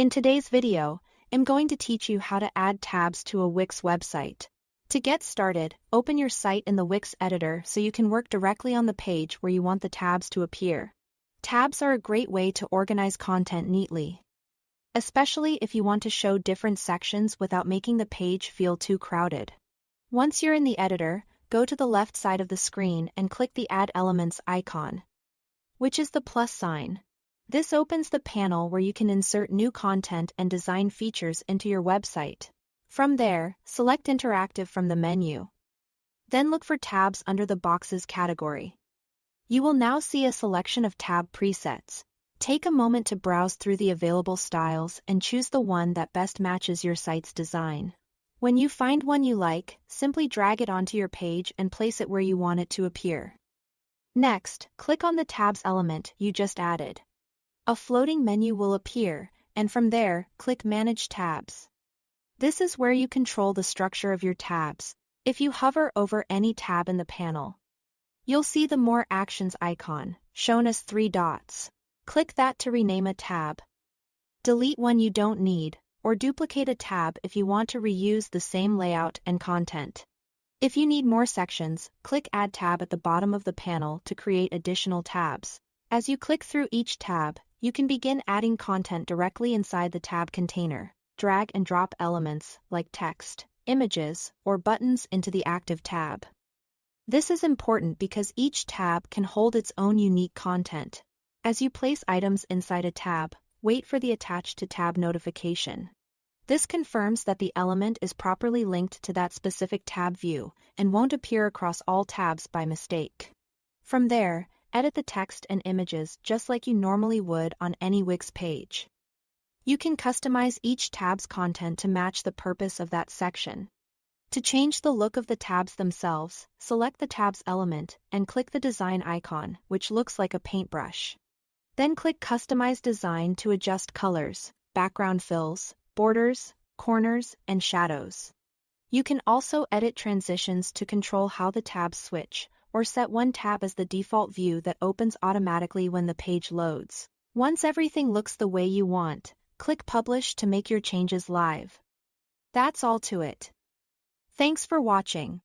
In today's video, I'm going to teach you how to add tabs to a Wix website. To get started, open your site in the Wix editor so you can work directly on the page where you want the tabs to appear. Tabs are a great way to organize content neatly, especially if you want to show different sections without making the page feel too crowded. Once you're in the editor, go to the left side of the screen and click the Add Elements icon, which is the plus sign. This opens the panel where you can insert new content and design features into your website. From there, select Interactive from the menu. Then look for tabs under the boxes category. You will now see a selection of tab presets. Take a moment to browse through the available styles and choose the one that best matches your site's design. When you find one you like, simply drag it onto your page and place it where you want it to appear. Next, click on the tabs element you just added. A floating menu will appear, and from there, click Manage Tabs. This is where you control the structure of your tabs. If you hover over any tab in the panel, you'll see the More Actions icon, shown as 3 dots. Click that to rename a tab. Delete one you don't need, or duplicate a tab if you want to reuse the same layout and content. If you need more sections, click Add Tab at the bottom of the panel to create additional tabs. As you click through each tab, you can begin adding content directly inside the tab container. Drag and drop elements like text, images, or buttons into the active tab. This is important because each tab can hold its own unique content. As you place items inside a tab, wait for the Attached to Tab notification. This confirms that the element is properly linked to that specific tab view and won't appear across all tabs by mistake. From there, edit the text and images just like you normally would on any Wix page. You can customize each tab's content to match the purpose of that section. To change the look of the tabs themselves, select the tabs element and click the design icon, which looks like a paintbrush. Then click Customize Design to adjust colors, background fills, borders, corners, and shadows. You can also edit transitions to control how the tabs switch, or set one tab as the default view that opens automatically when the page loads. Once everything looks the way you want, click Publish to make your changes live. That's all to it. Thanks for watching.